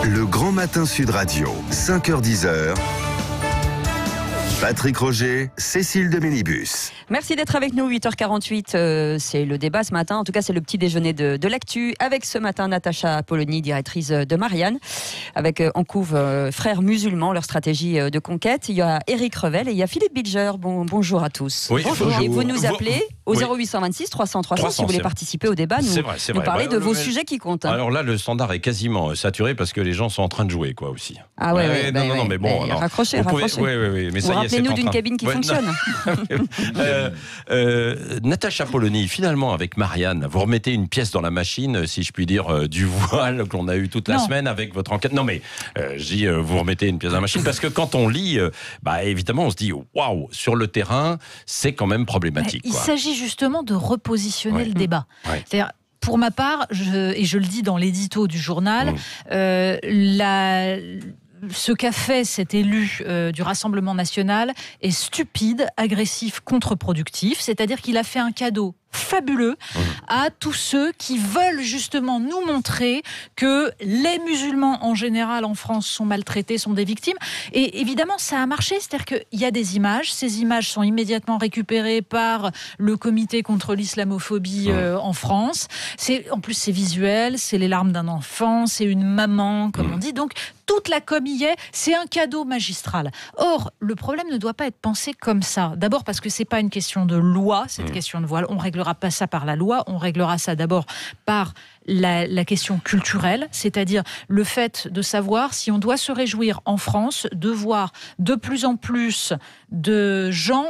Le Grand Matin Sud Radio, 5h-10h. Patrick Roger, Cécile de Ménibus. Merci d'être avec nous, 8h48, c'est le débat ce matin, en tout cas c'est le petit déjeuner de l'actu, avec ce matin Natacha Polony, directrice de Marianne, avec en couve frères musulmans, leur stratégie de conquête. Il y a Éric Revel et il y a Philippe Bilger. Bonjour à tous. Oui, bonjour. Et vous nous appelez au 0826 300 300 si vous voulez participer au débat, nous parler de vos sujets qui comptent. Alors là, le standard est quasiment saturé parce que les gens sont en train de jouer, quoi, aussi. Ah ouais, non, mais bon. Raccrochez. Oui, mais ça y est, rappelez-nous d'une cabine qui fonctionne. Natacha Polony, finalement, avec Marianne, vous remettez une pièce dans la machine, si je puis dire, du voile que l'on a eu toute la semaine avec votre enquête. Non, mais je dis, vous remettez une pièce dans la machine parce que quand on lit, évidemment, on se dit, waouh, sur le terrain, c'est quand même problématique. Il s'agit justement de repositionner le débat. Ouais. C'est-à-dire, pour ma part, et je le dis dans l'édito du journal, ce qu'a fait cet élu du Rassemblement national est stupide, agressif, contre-productif. C'est-à-dire qu'il a fait un cadeau fabuleux à tous ceux qui veulent justement nous montrer que les musulmans en général en France sont maltraités, sont des victimes. Et évidemment, ça a marché. C'est-à-dire qu'il y a des images. Ces images sont immédiatement récupérées par le comité contre l'islamophobie en France. En plus, c'est visuel, c'est les larmes d'un enfant, c'est une maman, comme on dit. Donc, toute la com y est, c'est un cadeau magistral. Or, le problème ne doit pas être pensé comme ça. D'abord parce que c'est pas une question de loi, cette question de voile. On réglera pas ça par la loi, on réglera ça d'abord par la question culturelle, c'est-à-dire le fait de savoir si on doit se réjouir en France de voir de plus en plus de gens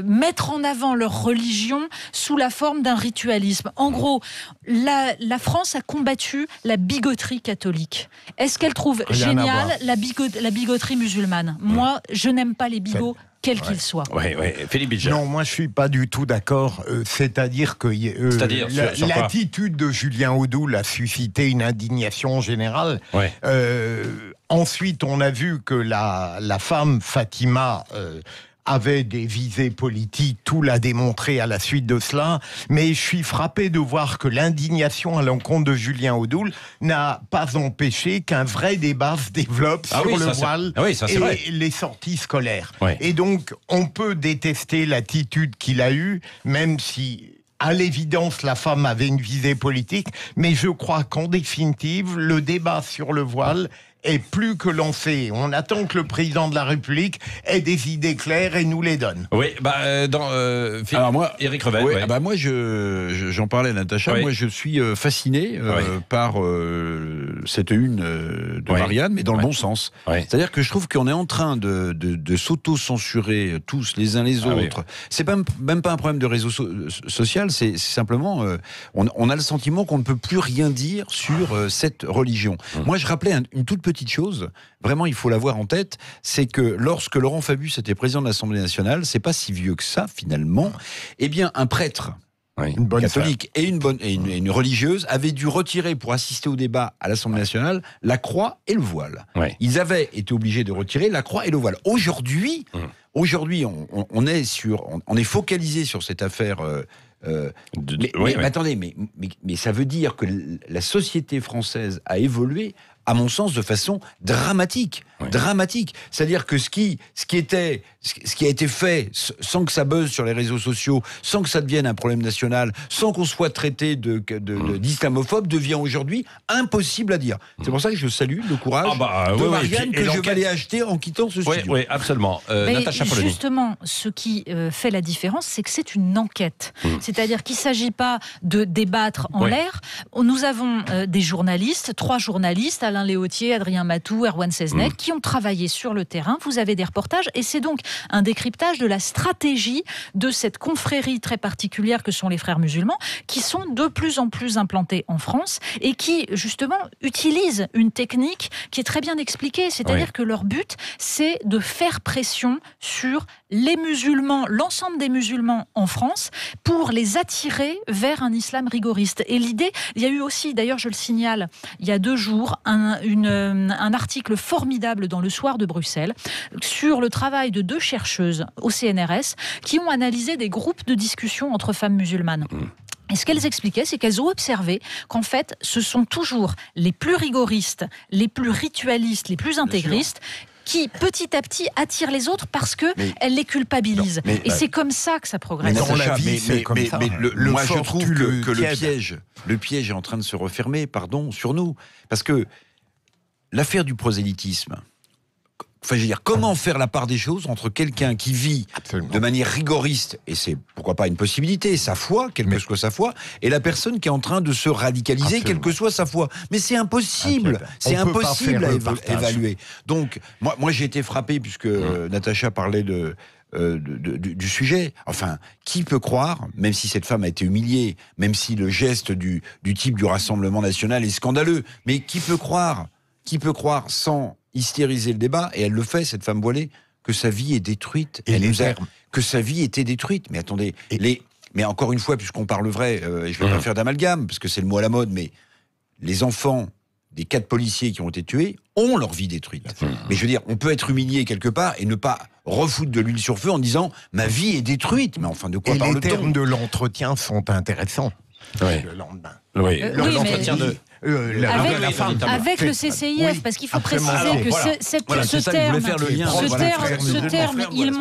mettre en avant leur religion sous la forme d'un ritualisme. En gros, la France a combattu la bigoterie catholique. Est-ce qu'elle trouve géniale la bigoterie musulmane ? Moi, je n'aime pas les bigots, quels qu'ils soient. Philippe Bilger. Non, moi je suis pas du tout d'accord. C'est-à-dire que l'attitude de Julien Audoul a suscité une indignation générale. Ensuite, on a vu que la femme Fatima avait des visées politiques, tout l'a démontré à la suite de cela, mais je suis frappé de voir que l'indignation à l'encontre de Julien Audoul n'a pas empêché qu'un vrai débat se développe sur le voile et les sorties scolaires. Et donc, on peut détester l'attitude qu'il a eue, même si à l'évidence, la femme avait une visée politique, mais je crois qu'en définitive, le débat sur le voile est plus que lancé. On attend que le président de la République ait des idées claires et nous les donne. Oui, alors moi, Éric Revel. Moi, j'en parlais à Natacha. Moi, je suis fasciné par cette une de Marianne, mais dans le bon sens. C'est-à-dire que je trouve qu'on est en train de s'auto-censurer tous les uns les autres. C'est même pas un problème de réseau social, c'est simplement on a le sentiment qu'on ne peut plus rien dire sur cette religion. Moi, je rappelais une toute petite chose, vraiment il faut l'avoir en tête, c'est que lorsque Laurent Fabius était président de l'Assemblée nationale, c'est pas si vieux que ça finalement, eh bien un prêtre une bonne catholique et une religieuse avaient dû retirer pour assister au débat à l'Assemblée nationale la croix et le voile. Ils avaient été obligés de retirer la croix et le voile. Aujourd'hui, on est focalisé sur cette affaire. Mais attendez, mais ça veut dire que la société française a évolué, à mon sens, de façon dramatique. C'est-à-dire que ce qui a été fait sans que ça buzz sur les réseaux sociaux, sans que ça devienne un problème national, sans qu'on soit traité d'islamophobe, devient aujourd'hui impossible à dire. C'est pour ça que je salue le courage de Marianne que je vais aller acheter en quittant ce studio. Oui, absolument. Natacha Polony. Justement, ce qui fait la différence, c'est que c'est une enquête. C'est-à-dire qu'il ne s'agit pas de débattre en l'air. Nous avons des journalistes, 3 journalistes, Alain Léautier, Adrien Matou, Erwan Seznec, qui ont travaillé sur le terrain. Vous avez des reportages et c'est donc un décryptage de la stratégie de cette confrérie très particulière que sont les frères musulmans, qui sont de plus en plus implantés en France et qui, justement, utilisent une technique qui est très bien expliquée. C'est-à-dire que leur but, c'est de faire pression sur les musulmans, l'ensemble des musulmans en France, pour les attirer vers un islam rigoriste. Et l'idée, il y a eu aussi, d'ailleurs je le signale, il y a 2 jours, un article formidable dans Le Soir de Bruxelles sur le travail de 2 chercheuses au CNRS qui ont analysé des groupes de discussion entre femmes musulmanes. Et ce qu'elles expliquaient, c'est qu'elles ont observé qu'en fait, ce sont toujours les plus rigoristes, les plus ritualistes, les plus intégristes qui, petit à petit, attirent les autres parce qu'elles les culpabilisent. Et c'est comme ça que ça progresse. Mais dans la vie, c'est comme ça. Moi, je trouve que le piège est en train de se refermer, sur nous. Parce que l'affaire du prosélytisme... Enfin, je veux dire, comment faire la part des choses entre quelqu'un qui vit de manière rigoriste, et c'est pourquoi pas une possibilité, sa foi, quelle que soit sa foi, et la personne qui est en train de se radicaliser, quelle que soit sa foi. Mais c'est impossible, c'est impossible à évaluer. Donc, moi j'ai été frappé, puisque Natacha parlait du sujet. Enfin, qui peut croire, même si cette femme a été humiliée, même si le geste du type du Rassemblement National est scandaleux, mais qui peut croire sans hystériser le débat, et elle le fait, cette femme voilée, que sa vie est détruite. Que sa vie était détruite. Mais attendez, mais encore une fois, puisqu'on parle vrai, et je ne vais pas faire d'amalgame, parce que c'est le mot à la mode, mais les enfants des 4 policiers qui ont été tués ont leur vie détruite. Mais je veux dire, on peut être humilié quelque part et ne pas refoutre de l'huile sur le feu en disant « ma vie est détruite ». Mais enfin, de quoi parle-t-on ? Les termes de l'entretien sont intéressants. Le lendemain. L'entretien de... avec le CCIF, parce qu'il faut préciser que ce terme, ils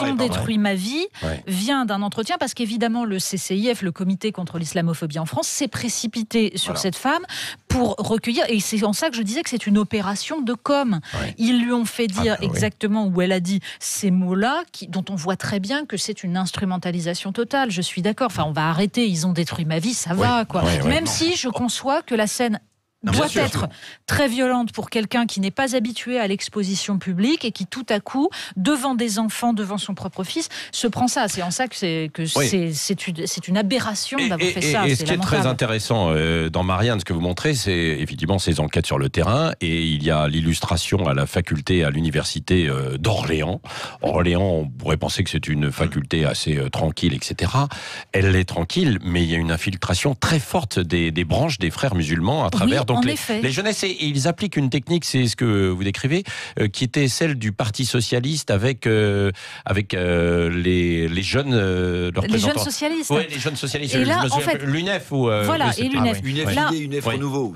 ont détruit ma vie, vient d'un entretien, parce qu'évidemment le CCIF, le Comité contre l'islamophobie en France, s'est précipité sur cette femme pour recueillir, et c'est en ça que je disais que c'est une opération de com. Ils lui ont fait dire exactement où elle a dit ces mots-là, dont on voit très bien que c'est une instrumentalisation totale. Je suis d'accord, enfin on va arrêter, ils ont détruit ma vie, ça va quoi. Même si je conçois que la scène doit être très violente pour quelqu'un qui n'est pas habitué à l'exposition publique et qui tout à coup, devant des enfants, devant son propre fils, se prend ça. C'est en ça que c'est une aberration d'avoir fait ça. Et ce qui est très intéressant dans Marianne, ce que vous montrez, c'est évidemment ces enquêtes sur le terrain, et il y a l'illustration à la faculté, à l'université d'Orléans. Orléans, on pourrait penser que c'est une faculté assez tranquille, etc. Elle est tranquille, mais il y a une infiltration très forte des branches des frères musulmans à travers donc les jeunesses, et ils appliquent une technique, c'est ce que vous décrivez, qui était celle du Parti socialiste avec les jeunes les jeunes socialistes. Oui, les jeunes socialistes. Et là, en fait, l'UNEF ou et l'UNEF. UNEF Renouveau.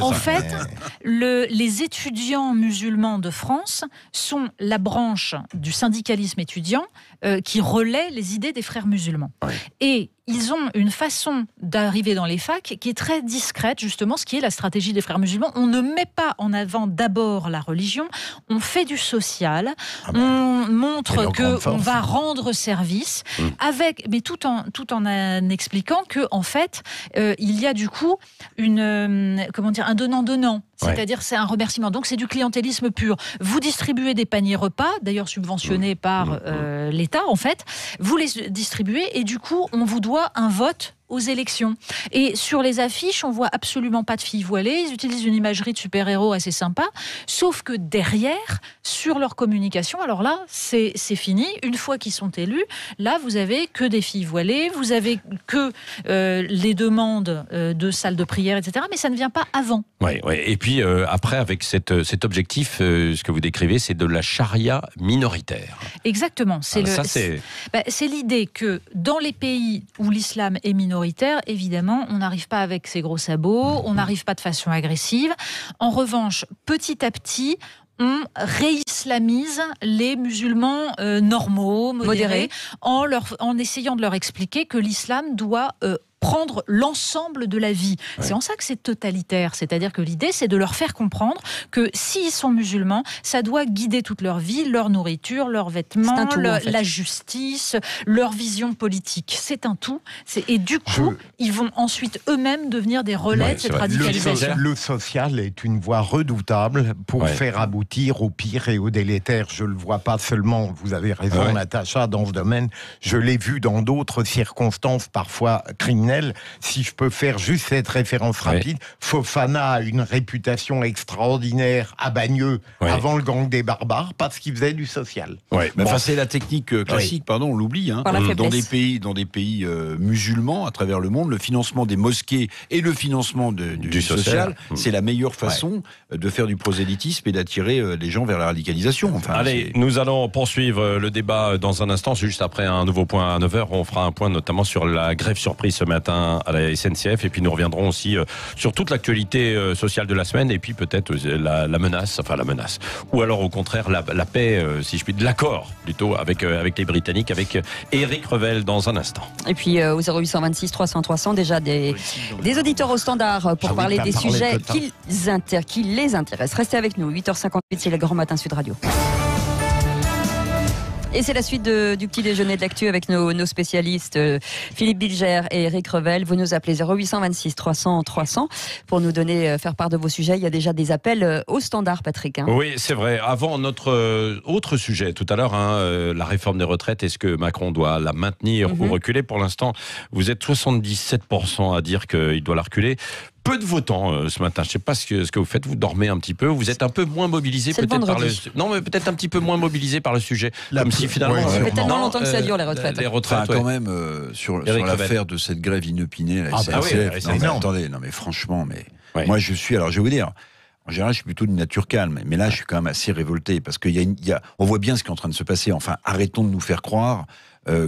En fait, les étudiants musulmans de France sont la branche du syndicalisme étudiant qui relaie les idées des frères musulmans. Et ils ont une façon d'arriver dans les facs qui est très discrète, justement, ce qui est la stratégie des frères musulmans. On ne met pas en avant d'abord la religion, on fait du social, on montre qu'on va rendre service, mais tout en expliquant que, en fait, il y a du coup un donnant-donnant. C'est-à-dire c'est un remerciement. Donc c'est du clientélisme pur. Vous distribuez des paniers repas, d'ailleurs subventionnés par l'État en fait. Vous les distribuez et du coup on vous doit un vote aux élections. Et sur les affiches, on voit absolument pas de filles voilées. Ils utilisent une imagerie de super-héros assez sympa. Sauf que derrière, sur leur communication, alors là, c'est fini. Une fois qu'ils sont élus, là, vous avez que des filles voilées, vous avez que les demandes de salles de prière, etc. Mais ça ne vient pas avant. Et puis après, avec cet objectif, ce que vous décrivez, c'est de la charia minoritaire. Exactement. C'est l'idée que dans les pays où l'islam est minoritaire, évidemment, on n'arrive pas avec ses gros sabots, on n'arrive pas de façon agressive. En revanche, petit à petit, on réislamise les musulmans normaux, modérés, en essayant de leur expliquer que l'islam doit prendre l'ensemble de la vie. C'est en ça que c'est totalitaire, c'est-à-dire que l'idée, c'est de leur faire comprendre que s'ils sont musulmans, ça doit guider toute leur vie, leur nourriture, leurs vêtements, la justice, leur vision politique. C'est un tout. Et du coup, ils vont ensuite eux-mêmes devenir des relais de cette radicalisation. Le social est une voie redoutable pour faire aboutir au pire et au délétère. Je le vois pas seulement, vous avez raison Natacha, dans ce domaine, je l'ai vu dans d'autres circonstances parfois criminelles. Si je peux faire juste cette référence rapide, Fofana a une réputation extraordinaire à Bagneux avant le gang des barbares parce qu'il faisait du social. C'est la technique classique, on l'oublie. Dans des pays musulmans à travers le monde, le financement des mosquées et le financement du social, c'est la meilleure façon de faire du prosélytisme et d'attirer les gens vers la radicalisation. Nous allons poursuivre le débat dans un instant, juste après un nouveau point à 9h. On fera un point notamment sur la grève surprise ce matin matin à la SNCF. Et puis nous reviendrons aussi sur toute l'actualité sociale de la semaine. Et puis peut-être la menace, ou alors au contraire la paix, si je puis dire, l'accord plutôt avec les Britanniques, avec Éric Revel dans un instant. Et puis au 0826 300 300, déjà des auditeurs au standard pour parler des sujets qui les intéressent. Restez avec nous, 8h58, c'est le Grand Matin Sud Radio. Et c'est la suite du petit déjeuner de l'actu avec nos spécialistes Philippe Bilger et Éric Revel. Vous nous appelez 0826 300 300 pour nous faire part de vos sujets. Il y a déjà des appels au standard, Patrick. Oui, c'est vrai. Avant notre autre sujet tout à l'heure, la réforme des retraites, est-ce que Macron doit la maintenir ou reculer? Pour l'instant, vous êtes 77% à dire qu'il doit la reculer. Peu de votants ce matin. Je ne sais pas ce que vous faites. Vous dormez un petit peu. Vous êtes un peu moins mobilisé peut-être un petit peu moins mobilisé par le sujet. Comme si finalement. Ça fait tellement longtemps que ça dure les retraites. Les retraites, quand même sur l'affaire de cette grève inopinée, la SNCF. Attendez, mais franchement, moi je vais vous dire. En général, je suis plutôt d'une nature calme, mais là, je suis quand même assez révolté parce on voit bien ce qui est en train de se passer. Enfin, arrêtons de nous faire croire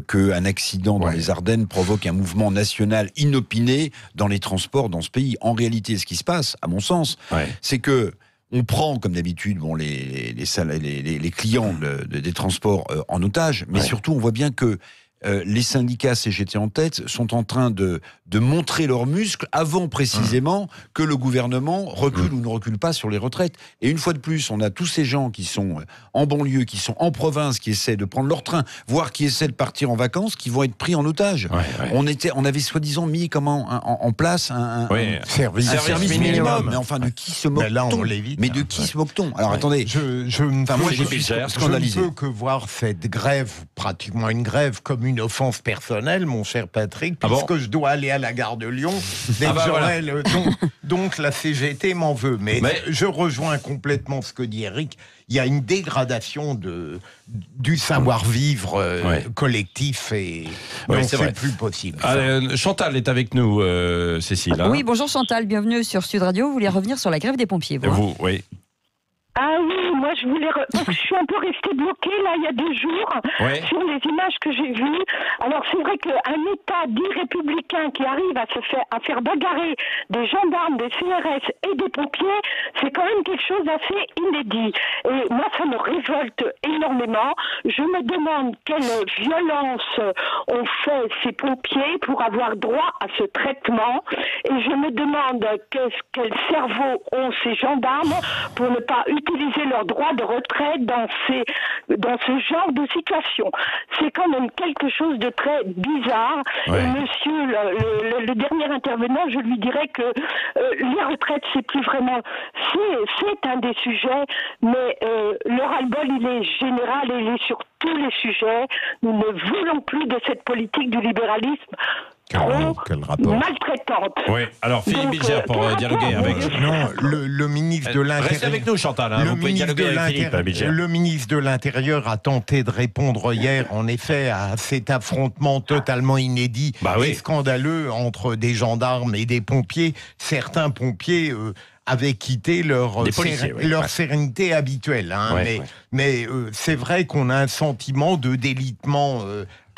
qu'un accident dans les Ardennes provoque un mouvement national inopiné dans les transports dans ce pays. En réalité, ce qui se passe, à mon sens, c'est que on prend, comme d'habitude, les clients des transports en otage, mais surtout, on voit bien que les syndicats CGT en tête sont en train de montrer leurs muscles avant précisément que le gouvernement recule ou ne recule pas sur les retraites. Et une fois de plus, on a tous ces gens qui sont en banlieue, qui sont en province, qui essaient de prendre leur train, voire qui essaient de partir en vacances, qui vont être pris en otage. On avait soi-disant mis en place un service minimum. Mais enfin, de qui se moque-t-on? Mais de qui se moque-t-on? Alors attendez, moi je ne peux que voir cette grève, pratiquement une grève, comme une offense personnelle, mon cher Patrick, puisque je dois aller à la gare de Lyon. Donc la CGT m'en veut. Mais je rejoins complètement ce que dit Eric. Il y a une dégradation du savoir-vivre collectif et c'est plus possible. Chantal est avec nous, Cécile. Oui, bonjour Chantal, bienvenue sur Sud Radio. Vous vouliez revenir sur la grève des pompiers, oui. Ah oui, moi je voulais... Donc, je suis un peu restée bloquée là il y a 2 jours sur les images que j'ai vues. Alors c'est vrai qu'un État dit républicain qui arrive à faire bagarrer des gendarmes, des CRS et des pompiers, c'est quand même quelque chose d'assez inédit. Et moi ça me révolte énormément. Je me demande quelle violence ont fait ces pompiers pour avoir droit à ce traitement. Et je me demande quel cerveau ont ces gendarmes pour ne pas utiliser leur droit de retraite dans ce genre de situation. C'est quand même quelque chose de très bizarre. Et monsieur, le dernier intervenant, je lui dirais que les retraites, c'est plus vraiment... C'est un des sujets, mais le ras-le-bol, il est général et il est sur tous les sujets. Nous ne voulons plus de cette politique du libéralisme maltraitante. Oui, alors Philippe Bilger pour dialoguer avec... Non, le ministre de l'Intérieur... Restez avec nous Chantal, vous pouvez dialoguer avec Philippe Bilger. Le ministre de l'Intérieur a tenté de répondre hier, en effet, à cet affrontement totalement inédit et scandaleux entre des gendarmes et des pompiers. Certains pompiers... avaient quitté leur sérénité habituelle. Mais c'est vrai qu'on a un sentiment de délitement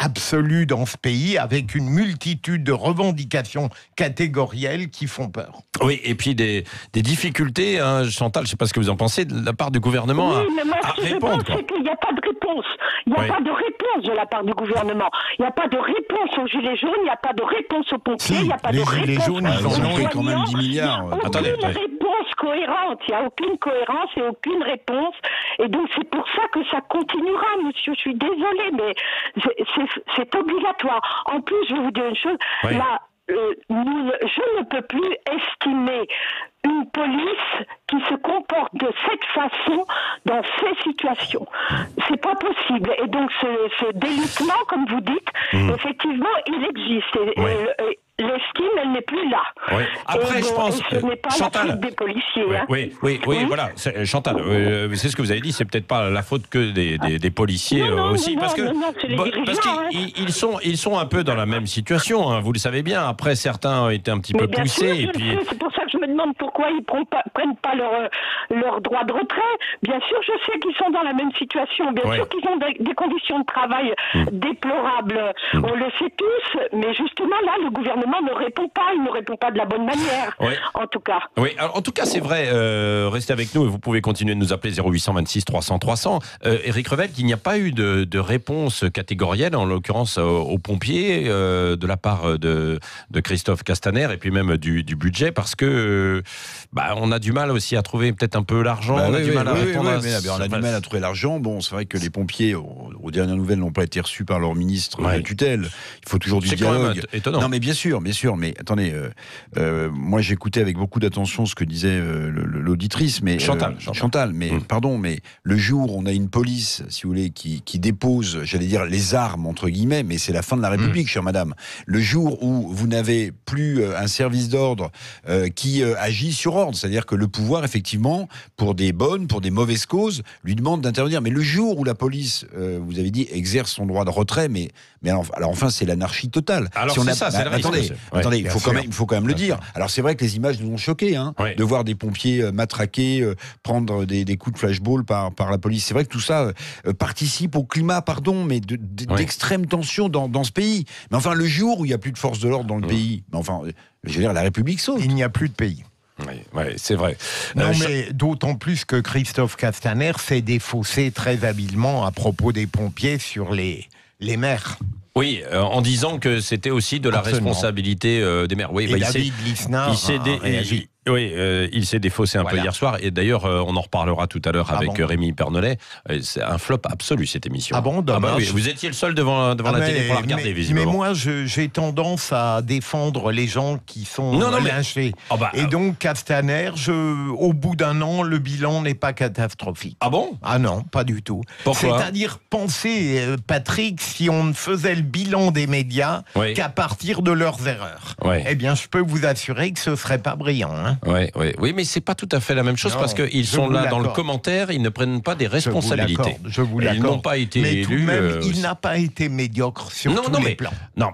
absolu dans ce pays, avec une multitude de revendications catégorielles qui font peur. Oui, et puis des difficultés, Chantal, je ne sais pas ce que vous en pensez, de la part du gouvernement à répondre. C'est qu'il n'y a pas de réponse. Il n'y a pas de réponse de la part du gouvernement. Il n'y a pas de réponse aux Gilets jaunes, il n'y a pas de réponse aux pompiers, il n'y a pas de réponse... Les Gilets jaunes, ils en ont quand même 10 milliards. Attendez, réponse cohérente. Il n'y a aucune cohérence et aucune réponse. Et donc, c'est pour ça que ça continuera, monsieur. Je suis désolée, mais c'est obligatoire. En plus, je vais vous dire une chose. Là, je ne peux plus estimer une police qui se comporte de cette façon dans ces situations. C'est pas possible. Et donc, ce délitement, comme vous dites, effectivement, il existe. L'estime, elle n'est plus là. Oui. Après, je pense... Ce n'est pas la faute des policiers. Oui, voilà. Chantal, c'est ce que vous avez dit, c'est peut-être pas la faute que des policiers aussi. Parce qu'ils sont un peu dans la même situation, vous le savez bien. Après, certains ont été un petit peu poussés. C'est pour ça je me demande pourquoi ils prennent pas leur droit de retrait. Bien sûr, je sais qu'ils sont dans la même situation. Bien sûr qu'ils ont des conditions de travail déplorables. On le sait tous. Mais justement, là, le gouvernement ne répond pas. Il ne répond pas de la bonne manière, en tout cas. Oui, alors, en tout cas, c'est vrai. Restez avec nous et vous pouvez continuer de nous appeler 0826 300 300. Éric Revel, qu'il n'y a pas eu de réponse catégorielle, en l'occurrence aux pompiers, de la part de Christophe Castaner et puis même du budget, parce que on a du mal aussi à trouver peut-être un peu l'argent. On a du mal à répondre. On a du mal à trouver l'argent. Bon, c'est vrai que les pompiers, aux dernières nouvelles, n'ont pas été reçus par leur ministre de tutelle. Il faut toujours du dialogue. C'est étonnant. Non, mais bien sûr. Mais attendez, moi j'écoutais avec beaucoup d'attention ce que disait l'auditrice, mais Chantal. Mais pardon, mais le jour où on a une police, si vous voulez, qui dépose, j'allais dire, les armes entre guillemets, mais c'est la fin de la République, chère madame. Le jour où vous n'avez plus un service d'ordre qui agit sur ordre, c'est-à-dire que le pouvoir, effectivement, pour des bonnes, pour des mauvaises causes, lui demande d'intervenir. Mais le jour où la police, vous avez dit, exerce son droit de retrait, mais alors enfin, c'est l'anarchie totale. Alors si c'est ça, c'est le risque. Attendez, il faut quand même le dire. Alors c'est vrai que les images nous ont choqués, de voir des pompiers matraqués, prendre des coups de flashball par la police. C'est vrai que tout ça participe au climat, mais d'extrême tension dans ce pays. Mais enfin, le jour où il n'y a plus de force de l'ordre dans le pays, je veux dire, la République saute. Il n'y a plus de pays. Oui, c'est vrai. Non, mais d'autant plus que Christophe Castaner s'est défaussé très habilement à propos des pompiers sur les maires. Oui, en disant que c'était aussi de la responsabilité des maires. Oui, et David Lisnard a réagi. Oui, il s'est défaussé un peu hier soir. Et d'ailleurs, on en reparlera tout à l'heure avec Rémi Pernolet. C'est un flop absolu, cette émission. Ah bon, dommage. Vous étiez le seul devant la télé pour la regarder, visiblement. Mais moi, j'ai tendance à défendre les gens qui sont lynchés. Et donc, Castaner, au bout d'un an, le bilan n'est pas catastrophique. Ah bon? Ah non, pas du tout. Pourquoi? C'est-à-dire, pensez, Patrick, si on ne faisait le bilan des médias qu'à partir de leurs erreurs. Eh bien, je peux vous assurer que ce ne serait pas brillant. Oui, mais c'est pas tout à fait la même chose, parce qu'ils sont là dans le commentaire, ils ne prennent pas des responsabilités. Je vous l'accorde. Ils n'ont pas été élus. Tout de même, il n'a pas été médiocre sur tous les plans. Non,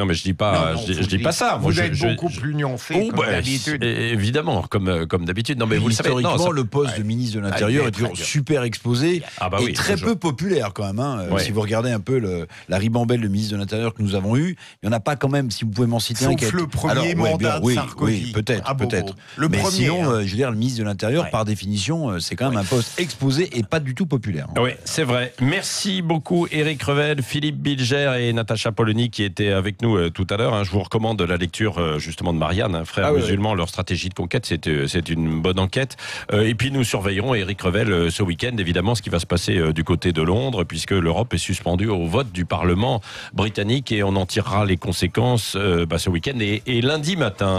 mais je dis pas, je dis pas ça. Vous êtes beaucoup plus nuancé comme d'habitude. Évidemment, comme d'habitude. Non, mais vous le savez. Historiquement, le poste de ministre de l'Intérieur est toujours super exposé et très peu populaire quand même. Si vous regardez un peu la ribambelle de ministre de l'Intérieur que nous avons eu, il n'y en a pas quand même, si vous pouvez m'en citer un. Sauf le premier mandat de Sarkozy. Oui, peut-être. Mais premier, sinon, je veux dire, le ministre de l'Intérieur, par définition, c'est quand même un poste exposé et pas du tout populaire. Oui, c'est vrai. Merci beaucoup, Éric Revel, Philippe Bilger et Natacha Polony qui étaient avec nous tout à l'heure. Je vous recommande la lecture justement de Marianne, Frères musulmans, leur stratégie de conquête. C'est une bonne enquête. Et puis nous surveillerons, Éric Revel, ce week-end, évidemment, ce qui va se passer du côté de Londres, puisque l'Europe est suspendue au vote du Parlement britannique et on en tirera les conséquences ce week-end et lundi matin.